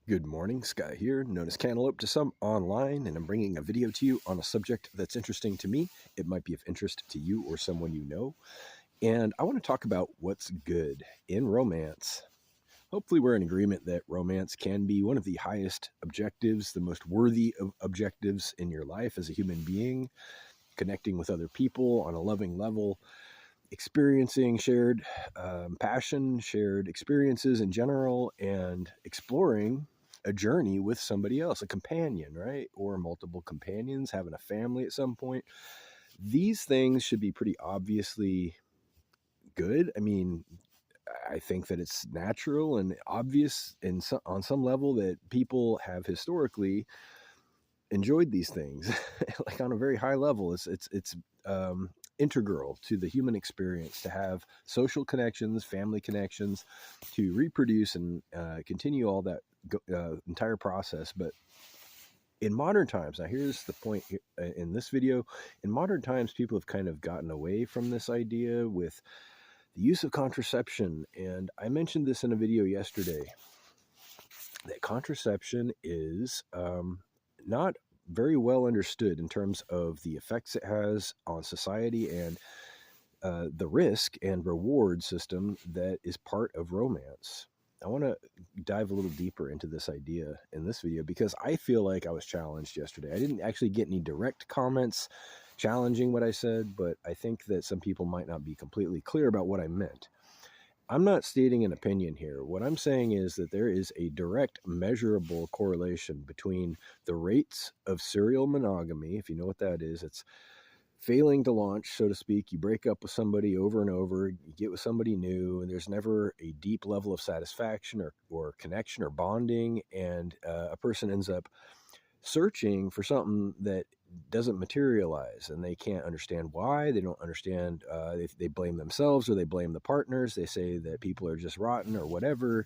Good morning, Sky here, known as Cantaloupe to some online, and I'm bringing a video to you on a subject that's interesting to me. It might be of interest to you or someone you know. And I want to talk about what's good in romance. Hopefully, we're in agreement that romance can be one of the highest objectives, the most worthy of objectives in your life as a human being, connecting with other people on a loving level, experiencing shared passion, shared experiences in general, and exploring a journey with somebody else, a companion, right? Or multiple companions, having a family at some point. These things should be pretty obviously good. I mean, I think that it's natural and obvious on some level that people have historically enjoyed these things, like on a very high level. It's integral to the human experience to have social connections, family connections, to reproduce and continue all that entire process. But in modern times, now here's the point in this video. In modern times, people have kind of gotten away from this idea with the use of contraception. And I mentioned this in a video yesterday, that contraception is not very well understood in terms of the effects it has on society and the risk and reward system that is part of romance. I want to dive a little deeper into this idea in this video because I feel like I was challenged yesterday. I didn't actually get any direct comments challenging what I said, but I think that some people might not be completely clear about what I meant. I'm not stating an opinion here. What I'm saying is that there is a direct, measurable correlation between the rates of serial monogamy. If you know what that is, it's failing to launch, so to speak. You break up with somebody over and over, you get with somebody new, and there's never a deep level of satisfaction or connection or bonding, and a person ends up searching for something that doesn't materialize, and they can't understand why. They don't understand. They blame themselves or they blame the partners. They say that people are just rotten or whatever,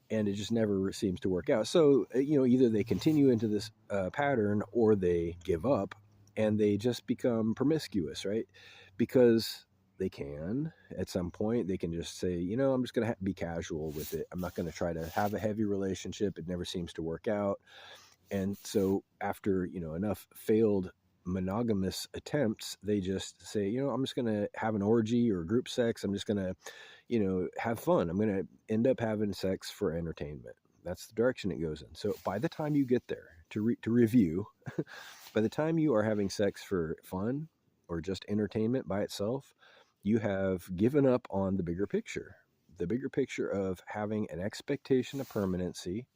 and it just never seems to work out. So either they continue into this pattern or they give up and they just become promiscuous, right? Because they can, at some point they can just say, I'm just going to be casual with it. I'm not going to try to have a heavy relationship. It never seems to work out. And so after, enough failed monogamous attempts, they just say, I'm just going to have an orgy or group sex. I'm just going to, have fun. I'm going to end up having sex for entertainment. That's the direction it goes in. So by the time you get there to review, by the time you are having sex for fun or just entertainment by itself, you have given up on the bigger picture of having an expectation of permanency,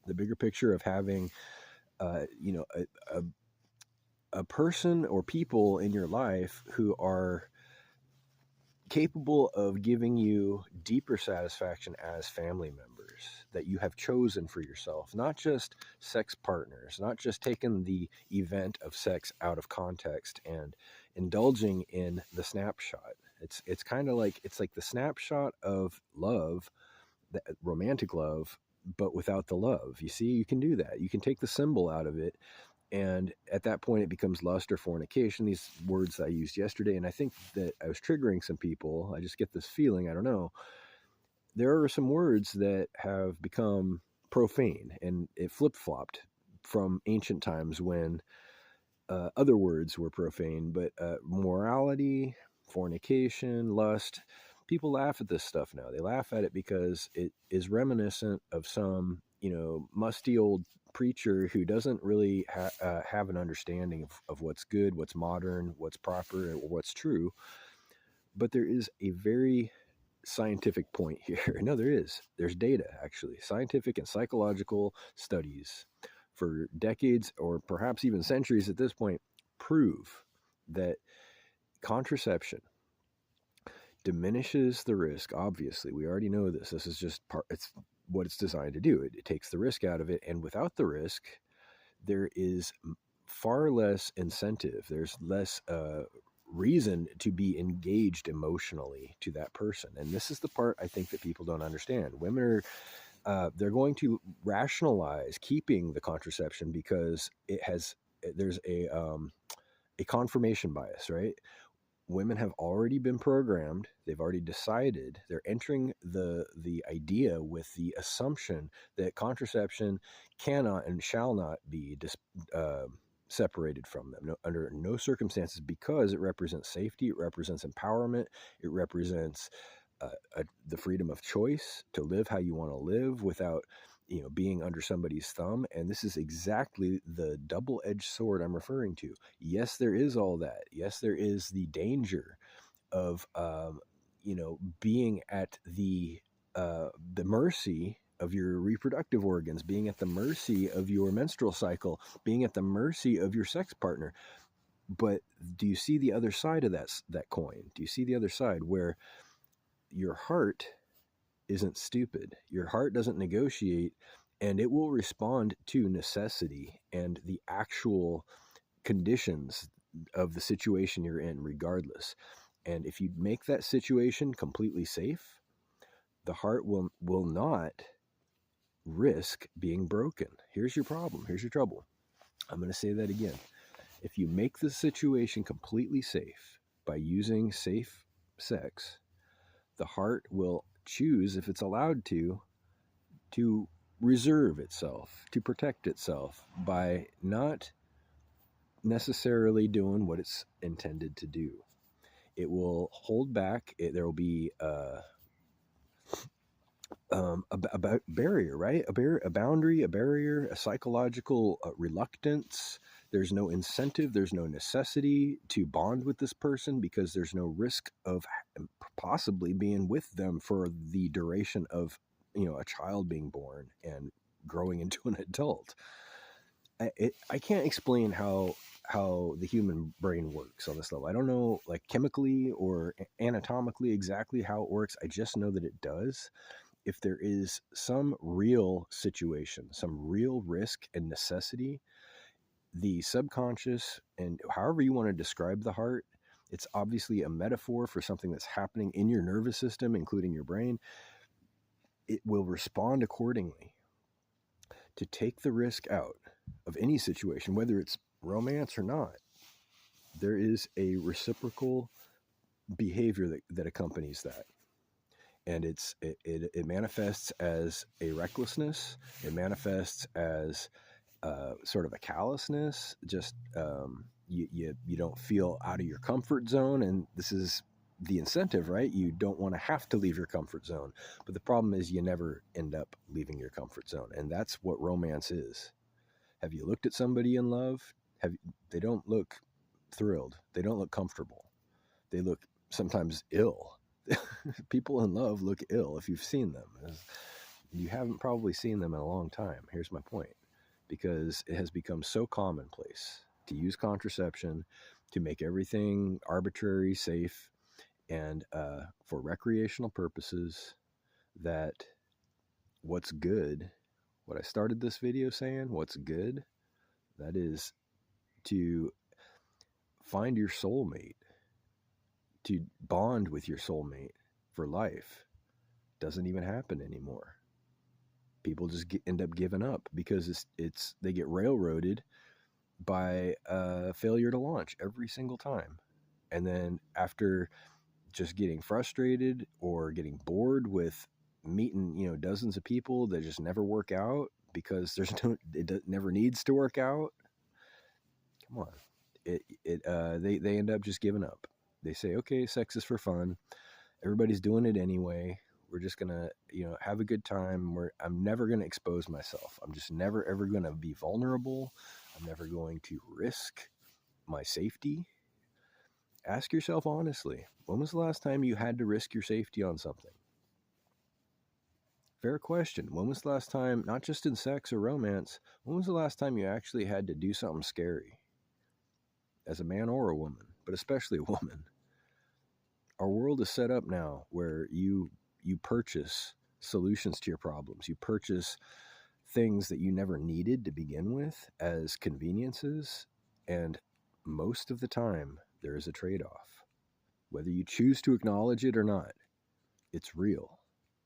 the bigger picture of having, you know, a person or people in your life who are capable of giving you deeper satisfaction as family members that you have chosen for yourself, not just sex partners, not just taking the event of sex out of context and indulging in the snapshot. It's kind of like, it's like the snapshot of love, the romantic love, but without the love. You see, you can do that. You can take the symbol out of it, and at that point it becomes lust or fornication, these words that I used yesterday. And I think that I was triggering some people. I just get this feeling, I don't know, there are some words that have become profane, and it flip-flopped from ancient times when other words were profane. But morality, fornication, lust, people laugh at this stuff now. They laugh at it because it is reminiscent of some, musty old preacher who doesn't really have an understanding of what's good, what's modern, what's proper, or what's true. But there is a very scientific point here. No, there is. There's data, actually, scientific and psychological studies for decades or perhaps even centuries at this point prove that contraception diminishes the risk. Obviously, we already know this. This is just part, it's what it's designed to do. It takes the risk out of it. And without the risk, there is far less incentive. There's less reason to be engaged emotionally to that person. And this is the part I think that people don't understand. Women are, they're going to rationalize keeping the contraception because there's a confirmation bias, right? women have already been programmed. They've already decided. They're entering the idea with the assumption that contraception cannot and shall not be separated from them, under no circumstances, because it represents safety, it represents empowerment, it represents the freedom of choice to live how you want to live without being under somebody's thumb. And this is exactly the double-edged sword I'm referring to. Yes, there is all that. Yes, there is the danger of being at the mercy of your reproductive organs, being at the mercy of your menstrual cycle, being at the mercy of your sex partner. But do you see the other side of that coin? Do you see the other side, where your heart isn't stupid? Your heart doesn't negotiate, and it will respond to necessity and the actual conditions of the situation you're in, regardless. And if you make that situation completely safe, the heart will not risk being broken. Here's your problem. Here's your trouble. I'm going to say that again. If you make the situation completely safe by using safe sex, the heart will choose, if it's allowed to reserve itself, to protect itself by not necessarily doing what it's intended to do. It will hold back. There will be a barrier, right? A boundary, a barrier, a psychological reluctance. There's no incentive, there's no necessity to bond with this person, because there's no risk of possibly being with them for the duration of a child being born and growing into an adult. I can't explain how the human brain works on this level. I don't know, like, chemically or anatomically exactly how it works. I just know that it does. If there is some real situation, some real risk and necessity, the subconscious, and however you want to describe the heart, it's obviously a metaphor for something that's happening in your nervous system, including your brain. It will respond accordingly to take the risk out of any situation, whether it's romance or not. There is a reciprocal behavior that accompanies that. And it manifests as a recklessness. It manifests as sort of a callousness. Just you don't feel out of your comfort zone, and this is the incentive, right? You don't want to have to leave your comfort zone. But the problem is you never end up leaving your comfort zone, and that's what romance is. Have you looked at somebody in love? They don't look thrilled. They don't look comfortable. They look sometimes ill. People in love look ill if you've seen them. You haven't probably seen them in a long time. Here's my point. Because it has become so commonplace to use contraception, to make everything arbitrary, safe, and for recreational purposes, that what's good, what I started this video saying, what's good, that is to find your soulmate, to bond with your soulmate for life, doesn't even happen anymore. People just end up giving up because they get railroaded by failure to launch every single time. And then after just getting frustrated or getting bored with meeting dozens of people that just never work out, because it never needs to work out. Come on, they end up just giving up. They say, okay, sex is for fun. Everybody's doing it anyway. We're just gonna, have a good time. I'm never gonna expose myself. I'm just never ever gonna be vulnerable. I'm never going to risk my safety. Ask yourself honestly, when was the last time you had to risk your safety on something? Fair question. When was the last time, not just in sex or romance, when was the last time you actually had to do something scary? As a man or a woman, but especially a woman. Our world is set up now where you purchase solutions to your problems. You purchase things that you never needed to begin with as conveniences, and most of the time there is a trade-off. Whether you choose to acknowledge it or not, it's real.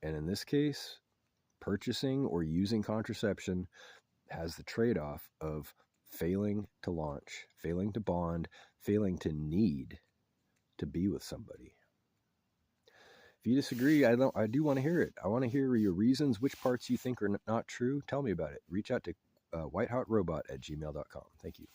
And in this case, purchasing or using contraception has the trade-off of failing to launch, failing to bond, failing to need to be with somebody? If you disagree, I do want to hear it. I want to hear your reasons, which parts you think are not true. Tell me about it. Reach out to whitehotrobot@gmail.com. Thank you.